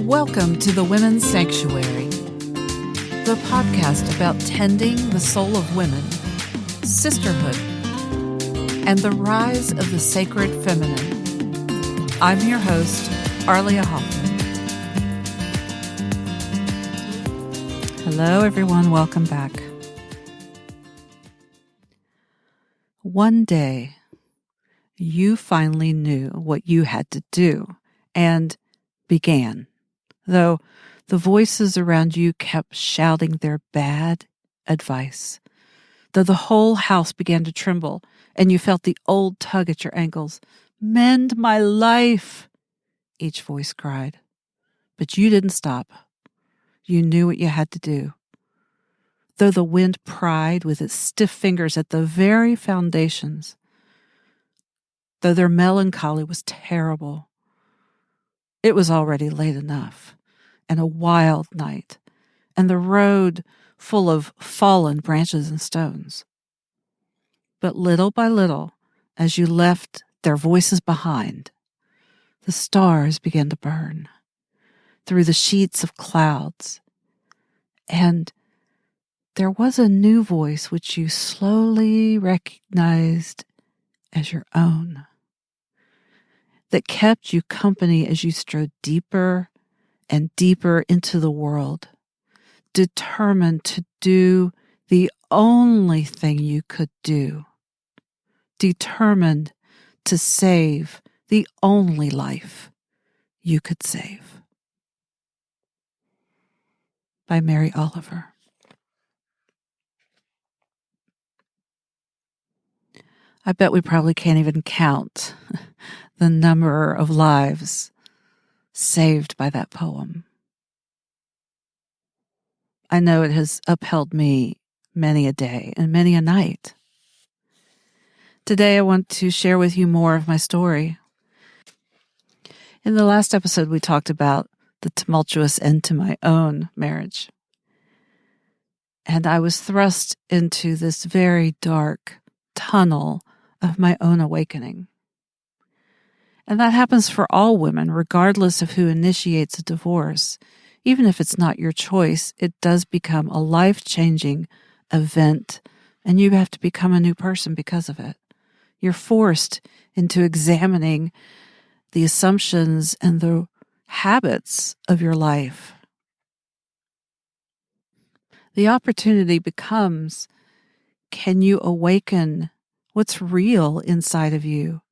Welcome to the Women's Sanctuary, the podcast about tending the soul of women, sisterhood, and the rise of the sacred feminine. I'm your host, Arlia Hoffman. Hello, everyone. Welcome back. One day, you finally knew what you had to do and began, though the voices around you kept shouting their bad advice, though the whole house began to tremble and you felt the old tug at your ankles. "Mend my life," each voice cried. But you didn't stop. You knew what you had to do. Though the wind pried with its stiff fingers at the very foundations, though their melancholy was terrible, it was already late enough, and a wild night, and the road full of fallen branches and stones. But little by little, as you left their voices behind, the stars began to burn through the sheets of clouds, and there was a new voice which you slowly recognized as your own, that kept you company as you strode deeper and deeper into the world, determined to do the only thing you could do, determined to save the only life you could save. By Mary Oliver. I bet we probably can't even count the number of lives saved by that poem. I know it has upheld me many a day and many a night. Today I want to share with you more of my story. In the last episode, we talked about the tumultuous end to my own marriage. And I was thrust into this very dark tunnel of my own awakening. And that happens for all women, regardless of who initiates a divorce. Even if it's not your choice, it does become a life-changing event, and you have to become a new person because of it. You're forced into examining the assumptions and the habits of your life. The opportunity becomes, can you awaken what's real inside of you?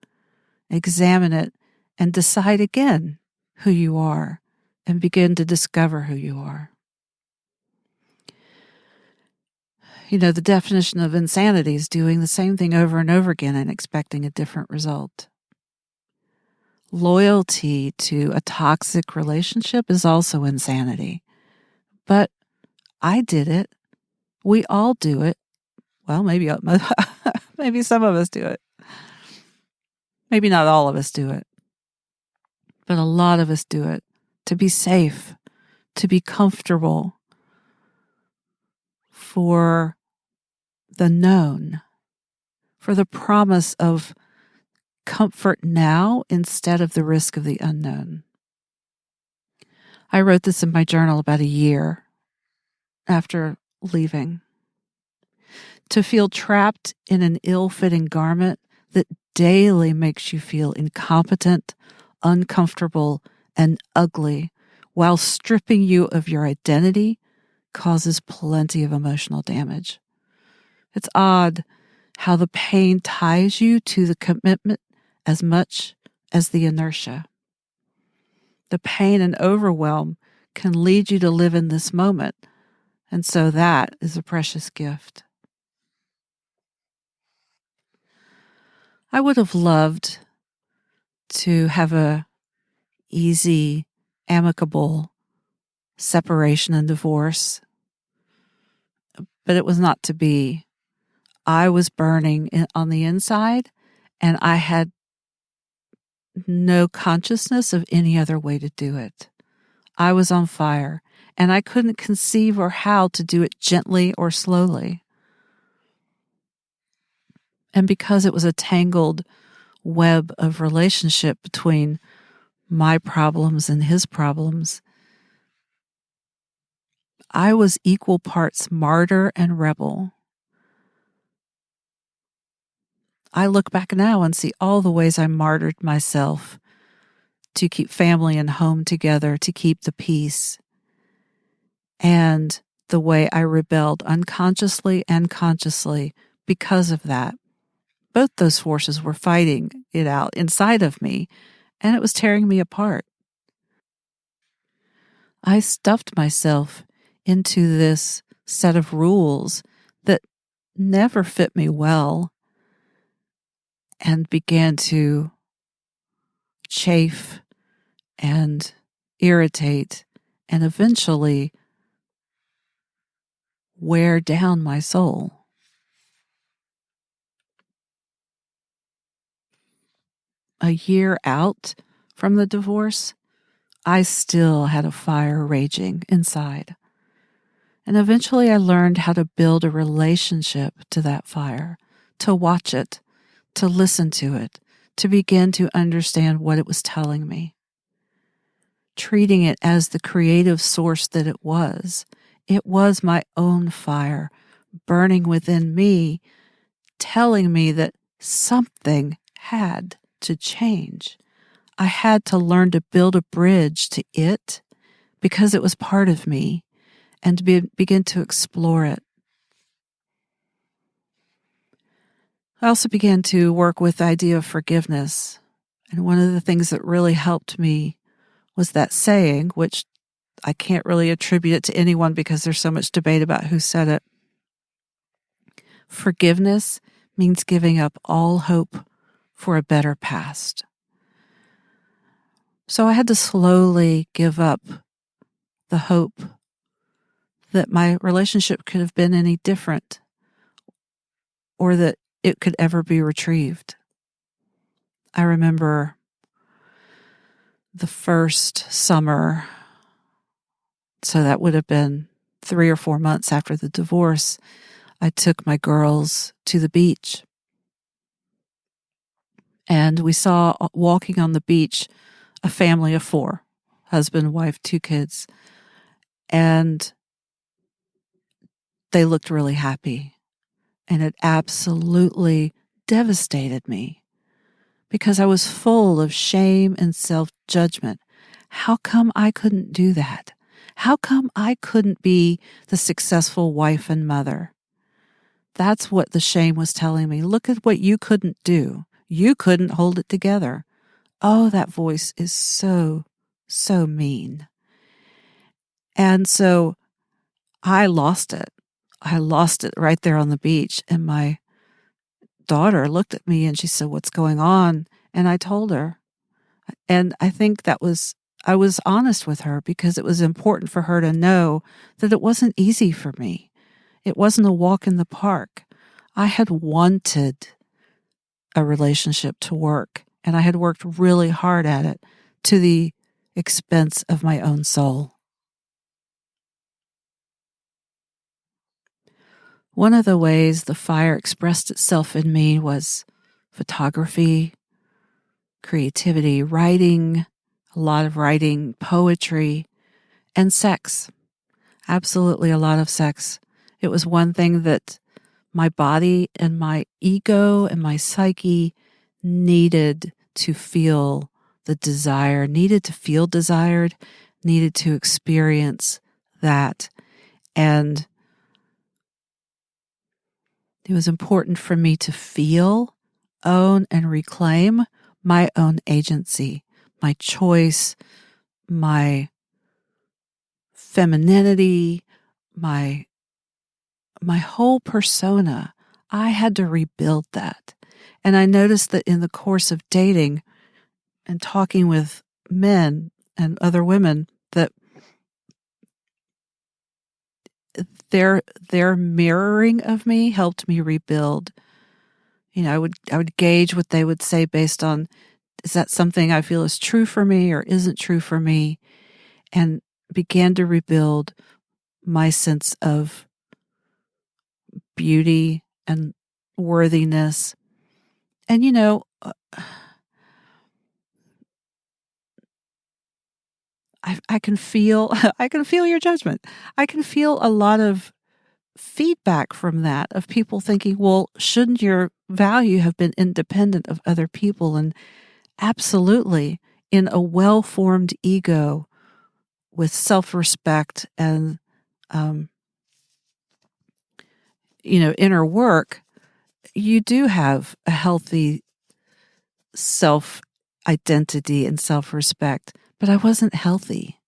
Examine it and decide again who you are and begin to discover who you are. You know, the definition of insanity is doing the same thing over and over again and expecting a different result. Loyalty to a toxic relationship is also insanity. But I did it. We all do it. Well, maybe some of us do it. Maybe not all of us do it. But a lot of us do it to be safe, to be comfortable, for the known, for the promise of comfort now instead of the risk of the unknown. I wrote this in my journal about a year after leaving. To feel trapped in an ill-fitting garment that daily makes you feel incompetent, uncomfortable, and ugly, while stripping you of your identity, causes plenty of emotional damage. It's odd how the pain ties you to the commitment as much as the inertia. The pain and overwhelm can lead you to live in this moment, and so that is a precious gift. I would have loved to have a easy, amicable separation and divorce, but it was not to be. I was burning on the inside, and I had no consciousness of any other way to do it. I was on fire, and I couldn't conceive or how to do it gently or slowly. And because it was a tangled web of relationship between my problems and his problems, I was equal parts martyr and rebel. I look back now and see all the ways I martyred myself to keep family and home together, to keep the peace, and the way I rebelled unconsciously and consciously because of that. Both those forces were fighting it out inside of me, and it was tearing me apart. I stuffed myself into this set of rules that never fit me well and began to chafe and irritate and eventually wear down my soul. A year out from the divorce, I still had a fire raging inside. And eventually I learned how to build a relationship to that fire, to watch it, to listen to it, to begin to understand what it was telling me. Treating it as the creative source that it was. It was my own fire burning within me, telling me that something had to change. I had to learn to build a bridge to it because it was part of me and to begin to explore it. I also began to work with the idea of forgiveness. And one of the things that really helped me was that saying, which I can't really attribute it to anyone because there's so much debate about who said it. Forgiveness means giving up all hope for a better past. So I had to slowly give up the hope that my relationship could have been any different or that it could ever be retrieved. I remember the first summer, so that would have been 3 or 4 months after the divorce, I took my girls to the beach. And we saw walking on the beach a family of 4, husband, wife, 2 kids. And they looked really happy. And it absolutely devastated me because I was full of shame and self-judgment. How come I couldn't do that? How come I couldn't be the successful wife and mother? That's what the shame was telling me. Look at what you couldn't do. You couldn't hold it together. Oh, that voice is so, so mean. And so I lost it. I lost it right there on the beach. And my daughter looked at me and she said, "What's going on?" And I told her. And I think I was honest with her because it was important for her to know that it wasn't easy for me. It wasn't a walk in the park. I had wanted a relationship to work, and I had worked really hard at it to the expense of my own soul. One of the ways the fire expressed itself in me was photography, creativity, writing, a lot of writing, poetry, and sex. Absolutely a lot of sex. It was one thing that my body and my ego and my psyche needed to feel the desire, needed to feel desired, needed to experience that. And it was important for me to feel, own, and reclaim my own agency, my choice, my femininity, my whole persona. I had to rebuild that. And I noticed that in the course of dating and talking with men and other women, that their mirroring of me helped me rebuild. You know, I would gauge what they would say based on, is that something I feel is true for me or isn't true for me? And began to rebuild my sense of beauty and worthiness. And, I can feel I can feel your judgment. I can feel a lot of feedback from that, of people thinking, well, shouldn't your value have been independent of other people? And absolutely, in a well-formed ego with self-respect and inner work, you do have a healthy self identity and self respect. But I wasn't healthy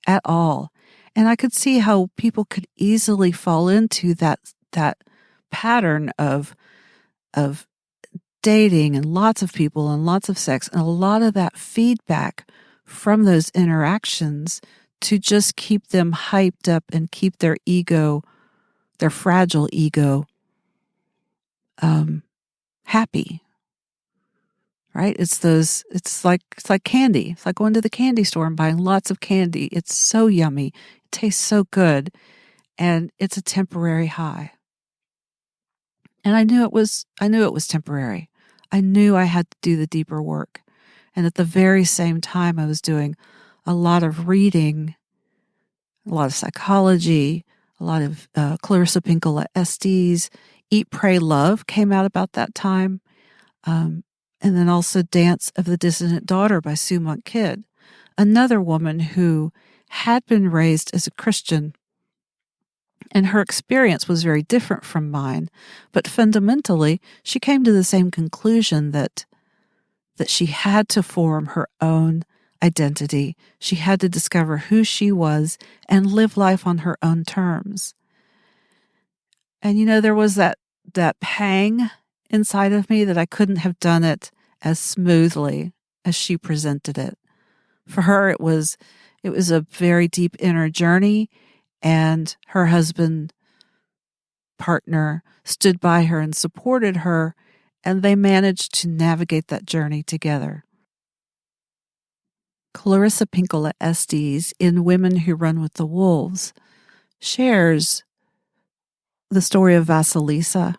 at all. And I could see how people could easily fall into that pattern of dating and lots of people and lots of sex and a lot of that feedback from those interactions to just keep them hyped up and keep their ego, their fragile ego, happy. Right? It's like candy. It's like going to the candy store and buying lots of candy. It's so yummy. It tastes so good. And it's a temporary high. And I knew it was temporary. I knew I had to do the deeper work. And at the very same time, I was doing a lot of reading, a lot of psychology, a lot of Clarissa Pinkola Estes. Eat, Pray, Love came out about that time. And then also Dance of the Dissonant Daughter by Sue Monk Kidd, another woman who had been raised as a Christian, and her experience was very different from mine. But fundamentally, she came to the same conclusion that she had to form her own identity. She had to discover who she was and live life on her own terms. And there was that pang inside of me that I couldn't have done it as smoothly as she presented it. For her, it was a very deep inner journey, and her husband, partner, stood by her and supported her, and they managed to navigate that journey together. Clarissa Pinkola Estes, in Women Who Run with the Wolves, shares the story of Vasilisa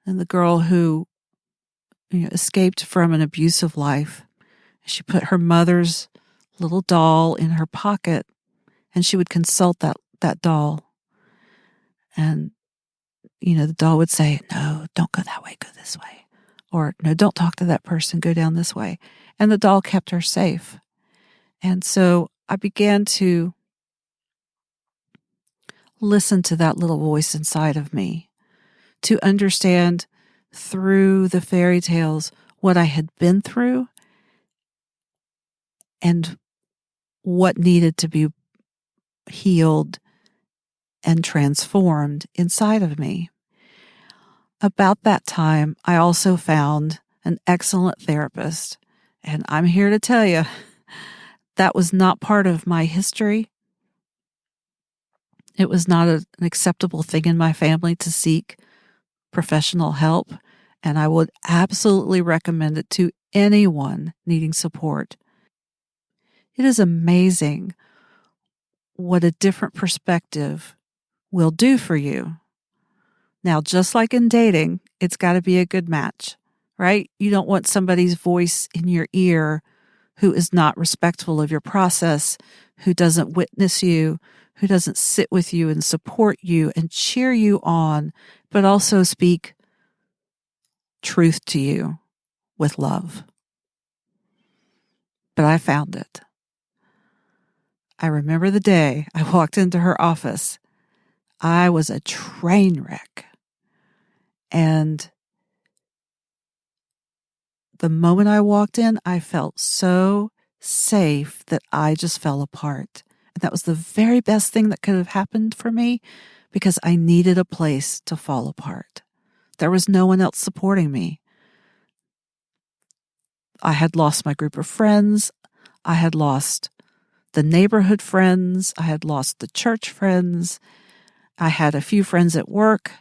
and the girl who escaped from an abusive life. She put her mother's little doll in her pocket, and she would consult that doll. And, the doll would say, no, don't go that way, go this way. Or, no, don't talk to that person, go down this way. And the doll kept her safe. And so I began to listen to that little voice inside of me, to understand through the fairy tales what I had been through and what needed to be healed and transformed inside of me. About that time, I also found an excellent therapist. And I'm here to tell you, that was not part of my history. It was not an acceptable thing in my family to seek professional help. And I would absolutely recommend it to anyone needing support. It is amazing what a different perspective will do for you. Now, just like in dating, it's got to be a good match, right? You don't want somebody's voice in your ear who is not respectful of your process, who doesn't witness you, who doesn't sit with you and support you and cheer you on, but also speak truth to you with love. But I found it. I remember the day I walked into her office. I was a train wreck. And the moment I walked in, I felt so safe that I just fell apart. And that was the very best thing that could have happened for me, because I needed a place to fall apart. There was no one else supporting me. I had lost my group of friends. I had lost the neighborhood friends. I had lost the church friends. I had a few friends at work.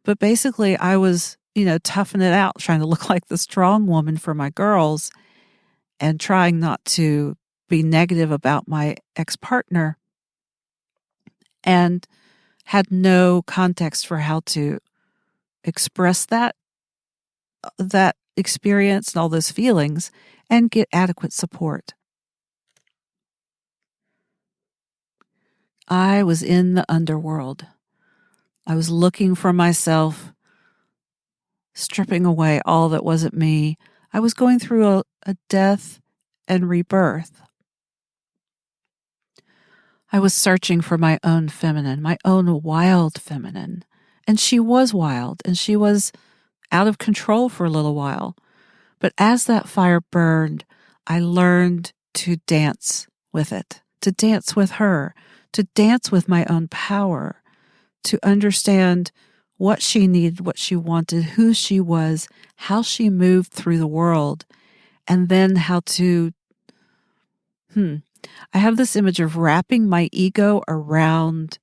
But basically, I was, toughing it out, trying to look like the strong woman for my girls and trying not to be negative about my ex-partner, and had no context for how to express that experience and all those feelings and get adequate support. I was in the underworld. I was looking for myself, stripping away all that wasn't me. I was going through a death and rebirth. I was searching for my own feminine, my own wild feminine. And she was wild, and she was out of control for a little while. But as that fire burned, I learned to dance with it, to dance with her, to dance with my own power, to understand what she needed, what she wanted, who she was, how she moved through the world, and then how to, I have this image of wrapping my ego around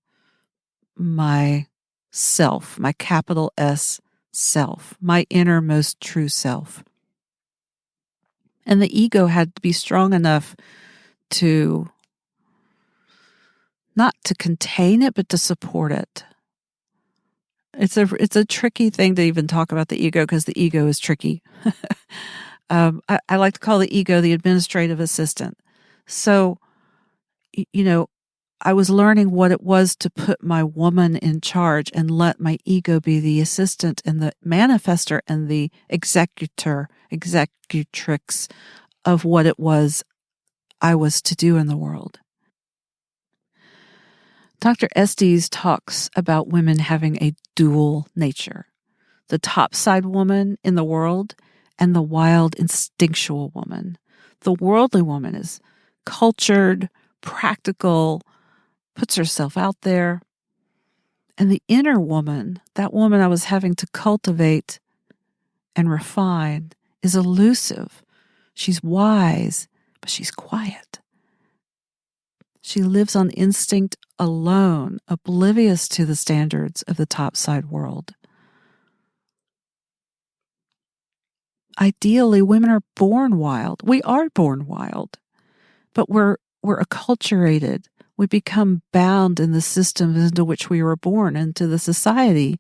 my self, my capital S self, my innermost true self. And the ego had to be strong enough to not to contain it, but to support it. It's a tricky thing to even talk about the ego because the ego is tricky. I like to call the ego the administrative assistant. So, I was learning what it was to put my woman in charge and let my ego be the assistant and the manifester and the executrix of what it was I was to do in the world. Dr. Estes talks about women having a dual nature, the topside woman in the world and the wild instinctual woman. The worldly woman is cultured, practical, puts herself out there. And the inner woman, that woman I was having to cultivate and refine, is elusive. She's wise, but she's quiet. She lives on instinct alone, oblivious to the standards of the topside world. Ideally, women are born wild. We are born wild, but we're acculturated. We become bound in the systems into which we were born, into the society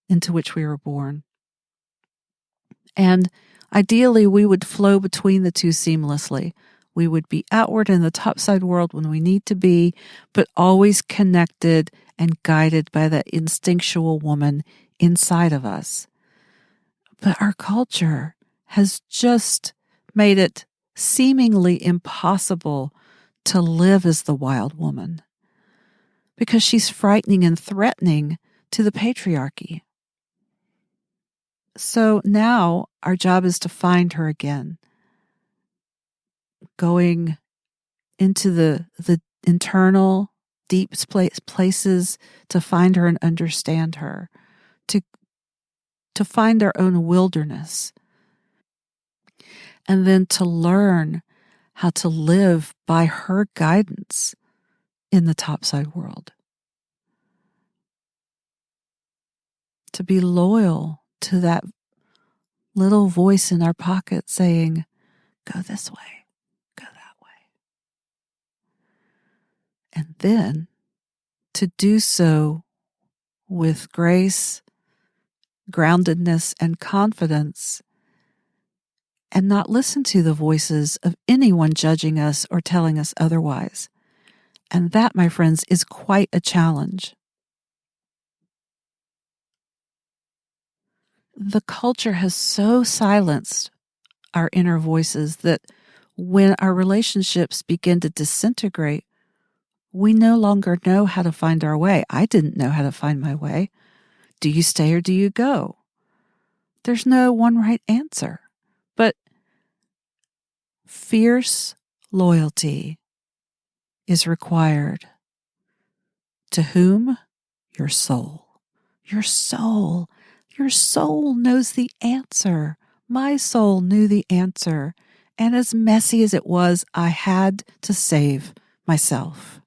into which we were born. And ideally, we would flow between the two seamlessly. We would be outward in the topside world when we need to be, but always connected and guided by that instinctual woman inside of us. But our culture has just made it seemingly impossible to live as the wild woman because she's frightening and threatening to the patriarchy. So now our job is to find her again, going into the internal, deep places to find her and understand her, to find our own wilderness, and then to learn how to live by her guidance in the topside world. To be loyal to that little voice in our pocket saying, go this way, go that way. And then to do so with grace, groundedness, and confidence, and not listen to the voices of anyone judging us or telling us otherwise. And that, my friends, is quite a challenge. The culture has so silenced our inner voices that when our relationships begin to disintegrate, we no longer know how to find our way. I didn't know how to find my way. Do you stay or do you go? There's no one right answer. But fierce loyalty is required. To whom? Your soul. Your soul. Your soul knows the answer. My soul knew the answer. And as messy as it was, I had to save myself.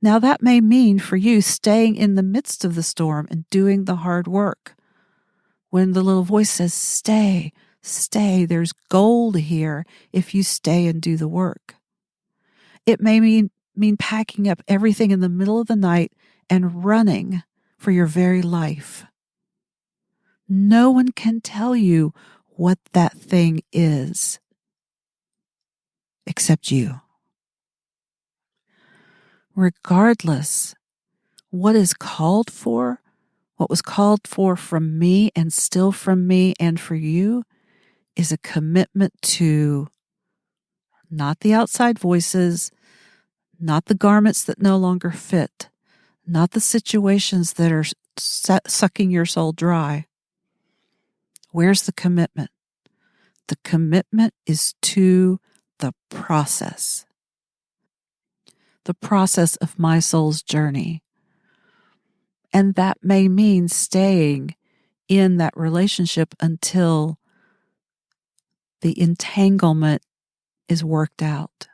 Now that may mean for you staying in the midst of the storm and doing the hard work. When the little voice says, stay, stay, there's gold here if you stay and do the work. It may mean packing up everything in the middle of the night and running for your very life. No one can tell you what that thing is except you. regardless what is called for, what was called for from me and still from me and for you, is a commitment to not the outside voices, not the garments that no longer fit, not the situations that are sucking your soul dry. Where's the commitment? The commitment is to the process of my soul's journey. And that may mean staying in that relationship until the entanglement is worked out.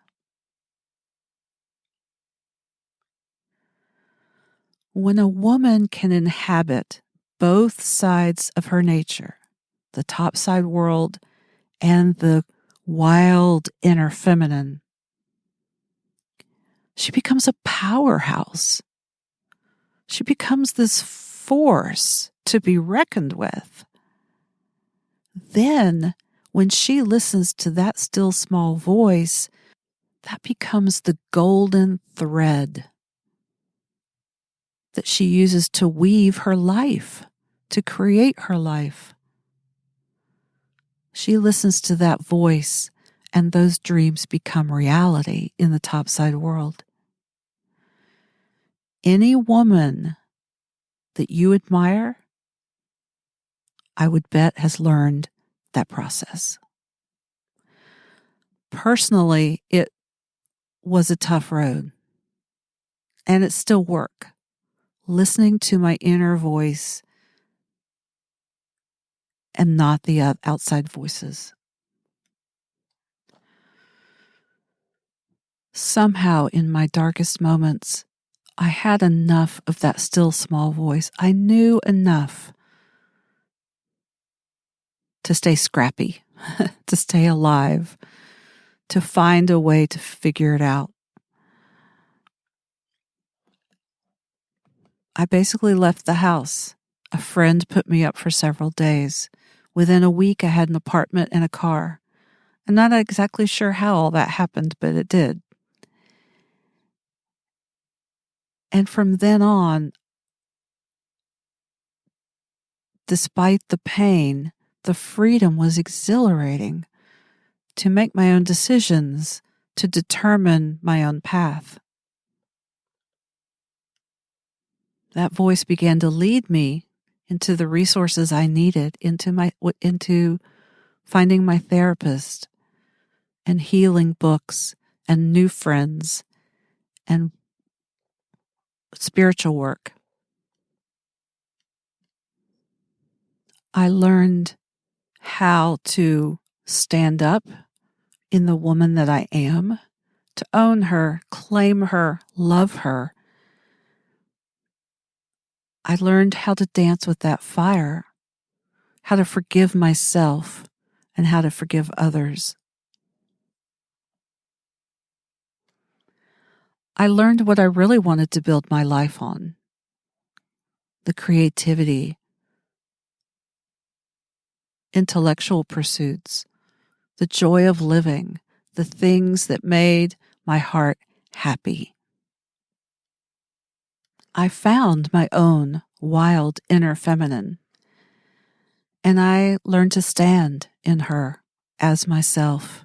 When a woman can inhabit both sides of her nature, the topside world and the wild inner feminine, she becomes a powerhouse. She becomes this force to be reckoned with. Then, when she listens to that still small voice, that becomes the golden thread that she uses to weave her life, to create her life. She listens to that voice, and those dreams become reality in the topside world. Any woman that you admire, I would bet, has learned that process. Personally, it was a tough road, and it's still work. Listening to my inner voice and not the outside voices. Somehow, in my darkest moments, I had enough of that still small voice. I knew enough to stay scrappy, to stay alive, to find a way to figure it out. I basically left the house. A friend put me up for several days. Within a week, I had an apartment and a car. I'm not exactly sure how all that happened, but it did. And from then on, despite the pain, the freedom was exhilarating to make my own decisions, to determine my own path. That voice began to lead me into the resources I needed, into finding my therapist and healing books and new friends and spiritual work. I learned how to stand up in the woman that I am, to own her, claim her, love her. I learned how to dance with that fire, how to forgive myself, and how to forgive others. I learned what I really wanted to build my life on: the creativity, intellectual pursuits, the joy of living, the things that made my heart happy. I found my own wild inner feminine, and I learned to stand in her as myself.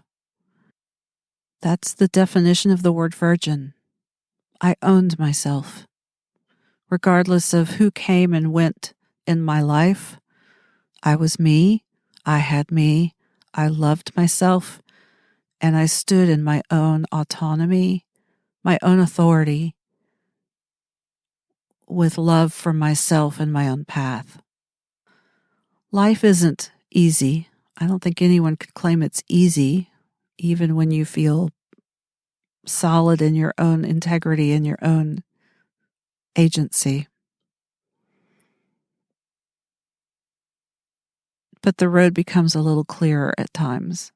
That's the definition of the word virgin. I owned myself. Regardless of who came and went in my life, I was me, I had me, I loved myself, and I stood in my own autonomy, my own authority, with love for myself and my own path. Life isn't easy. I don't think anyone could claim it's easy, even when you feel solid in your own integrity and your own agency. But the road becomes a little clearer at times.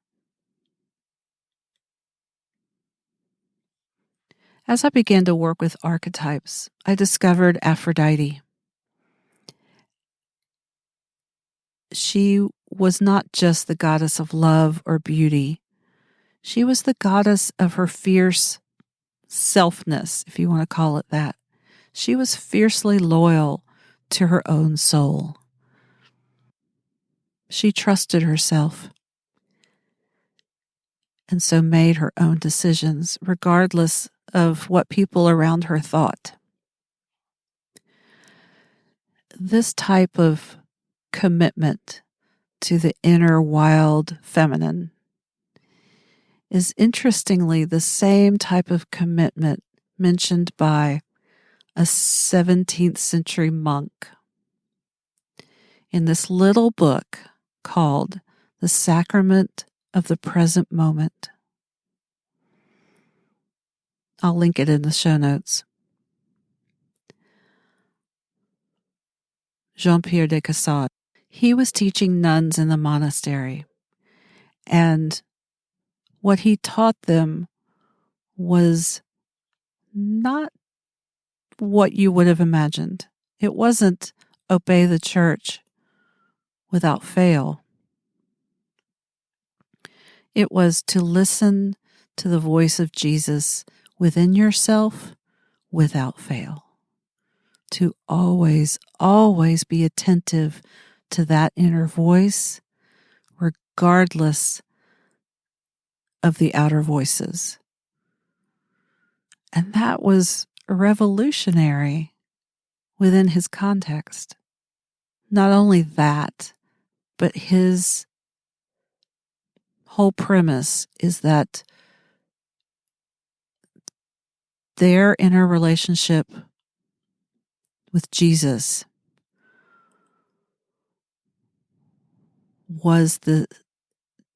As I began to work with archetypes, I discovered Aphrodite. She was not just the goddess of love or beauty. She was the goddess of her fierce selfness, if you want to call it that. She was fiercely loyal to her own soul. She trusted herself and so made her own decisions, regardless of what people around her thought. This type of commitment to the inner wild feminine is interestingly the same type of commitment mentioned by a 17th century monk in this little book called The Sacrament of the Present Moment. I'll link it in the show notes. Jean-Pierre de Caussade. He was teaching nuns in the monastery, and what he taught them was not what you would have imagined. It wasn't obey the church without fail. It was to listen to the voice of Jesus within yourself without fail. To always, always be attentive to that inner voice, regardless of the outer voices. And that was revolutionary within his context. Not only that, but his whole premise is that their inner relationship with Jesus was the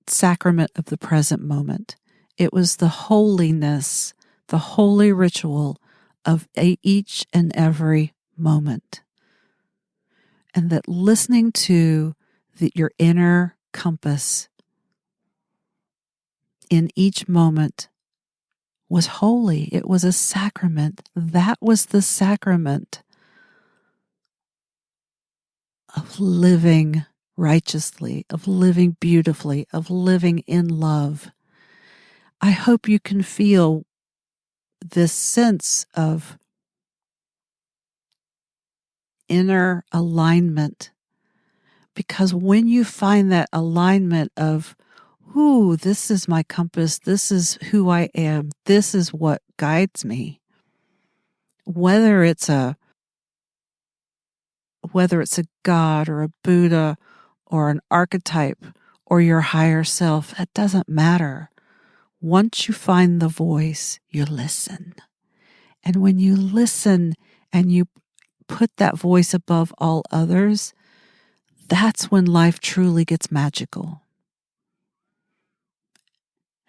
sacrament of the present moment. It was the holiness, the holy ritual of each and every moment. And that listening to your inner compass in each moment was holy. It was a sacrament. That was the sacrament of living righteously, of living beautifully, of living in love. I hope you can feel this sense of inner alignment, because when you find that alignment of, ooh, this is my compass, this is who I am, this is what guides me, whether it's a God or a Buddha or an archetype or your higher self, that doesn't matter. Once you find the voice, you listen. And when you listen and you put that voice above all others, that's when life truly gets magical.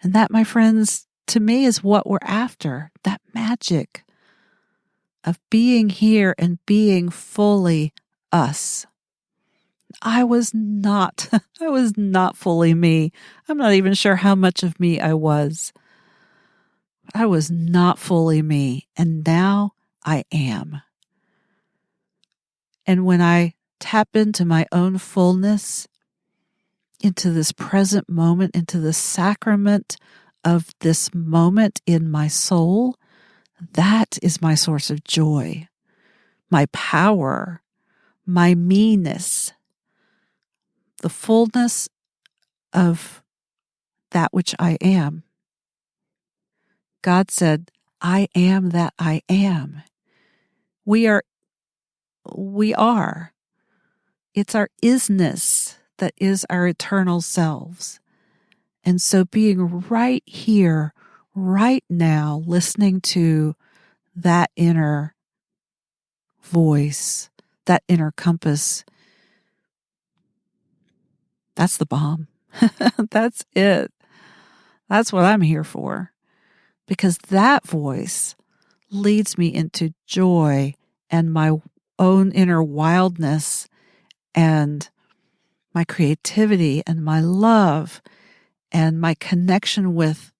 And that, my friends, to me is what we're after, that magic of being here and being fully us. I was not fully me. I'm not even sure how much of me I was. I was not fully me, and now I am. And when I tap into my own fullness, into this present moment, into the sacrament of this moment in my soul, that is my source of joy, my power, my meanness, the fullness of that which I am. God said, I am that I am. We are. It's our isness that is our eternal selves. And so being right here, right now, listening to that inner voice, that inner compass, that's the bomb. That's it. That's what I'm here for. Because that voice leads me into joy and my own inner wildness and my creativity and my love and my connection with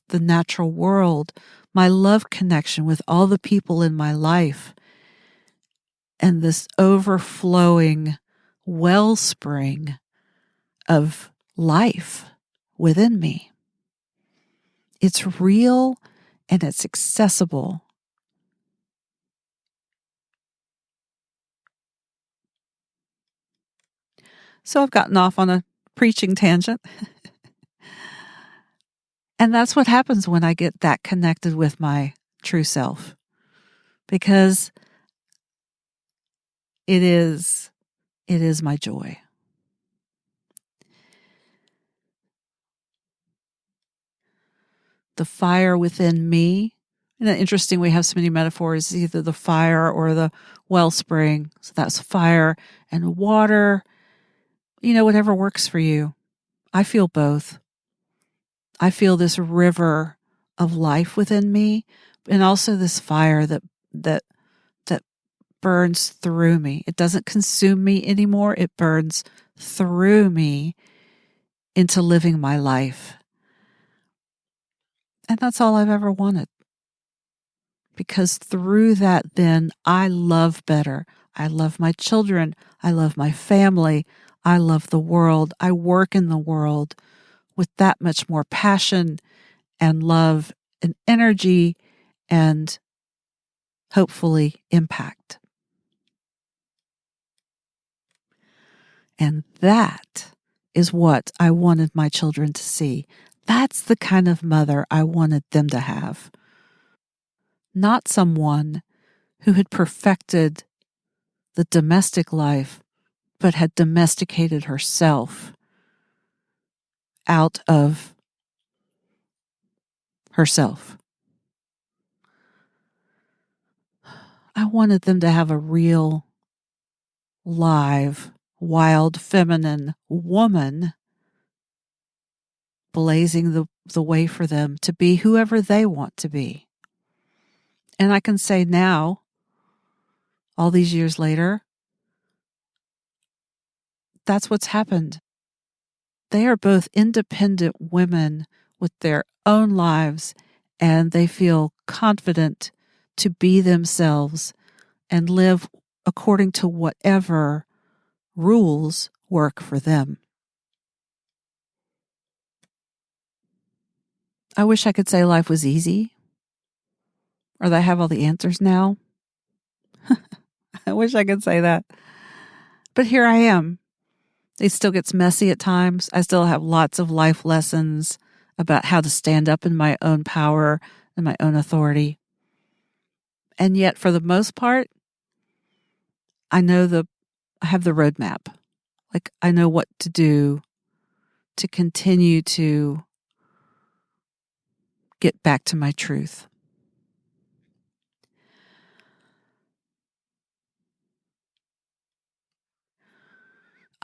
the natural world, my love connection with all the people in my life, and this overflowing wellspring of life within me. It's real and it's accessible. So I've gotten off on a preaching tangent. And that's what happens when I get that connected with my true self, because it is my joy. The fire within me, and interesting, we have so many metaphors, either the fire or the wellspring. So that's fire and water, whatever works for you. I feel both. I feel this river of life within me, and also this fire that burns through me. It doesn't consume me anymore. It burns through me into living my life. And that's all I've ever wanted. Because through that, then I love better. I love my children. I love my family. I love the world. I work in the world with that much more passion and love and energy and hopefully impact. And that is what I wanted my children to see. That's the kind of mother I wanted them to have. Not someone who had perfected the domestic life, but had domesticated herself out of herself. I wanted them to have a real, live, wild, feminine woman blazing the way for them to be whoever they want to be. And I can say now, all these years later, that's what's happened. They are both independent women with their own lives, and they feel confident to be themselves and live according to whatever rules work for them. I wish I could say life was easy, or that I have all the answers now. I wish I could say that. But here I am. It still gets messy at times. I still have lots of life lessons about how to stand up in my own power and my own authority. And yet, for the most part, I have the roadmap. Like, I know what to do to continue to get back to my truth.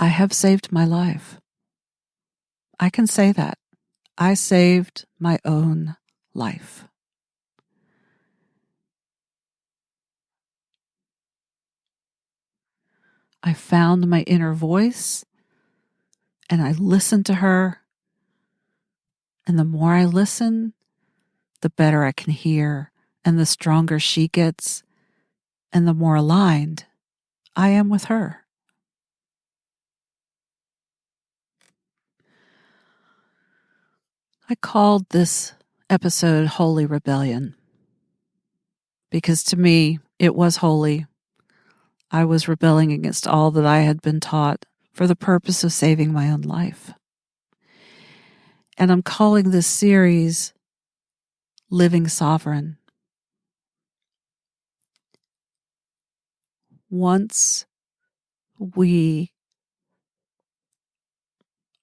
I have saved my life. I can say that. I saved my own life. I found my inner voice and I listened to her. And the more I listen, the better I can hear, and the stronger she gets, and the more aligned I am with her. I called this episode Holy Rebellion because to me it was holy. I was rebelling against all that I had been taught for the purpose of saving my own life. And I'm calling this series Living Sovereign. Once we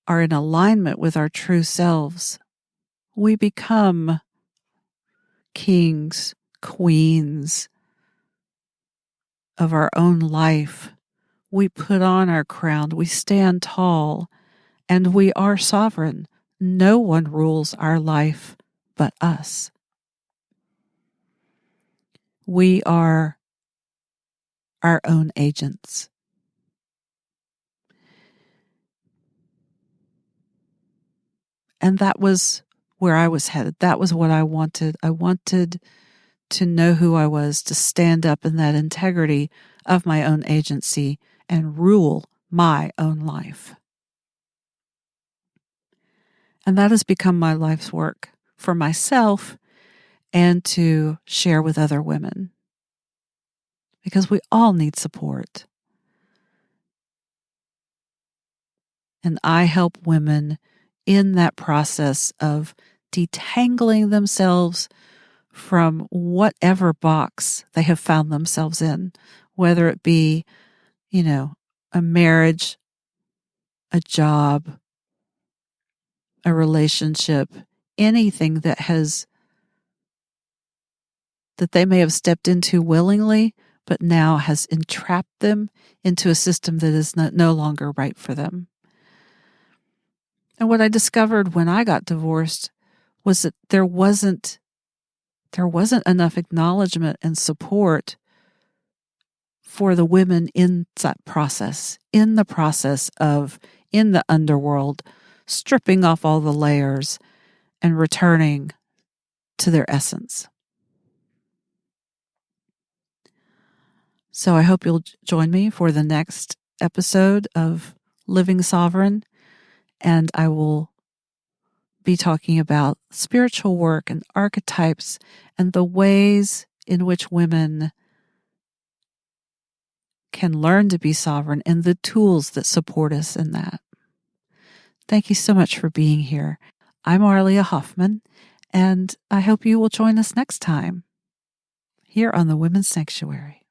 are in alignment with our true selves, we become kings, queens of our own life. We put on our crown, we stand tall, and we are sovereign. No one rules our life but us. We are our own agents. And that was where I was headed. That was what I wanted. I wanted to know who I was, to stand up in that integrity of my own agency and rule my own life. And that has become my life's work for myself and to share with other women, because we all need support. And I help women in that process of detangling themselves from whatever box they have found themselves in, whether it be, a marriage, a job, a relationship, anything that they may have stepped into willingly, but now has entrapped them into a system that is no longer right for them. And what I discovered when I got divorced was that there wasn't enough acknowledgement and support for the women in that process, in the underworld, stripping off all the layers and returning to their essence. So I hope you'll join me for the next episode of Living Sovereign, and I will be talking about spiritual work and archetypes and the ways in which women can learn to be sovereign and the tools that support us in that. Thank you so much for being here. I'm Arlia Hoffman, and I hope you will join us next time here on the Women's Sanctuary.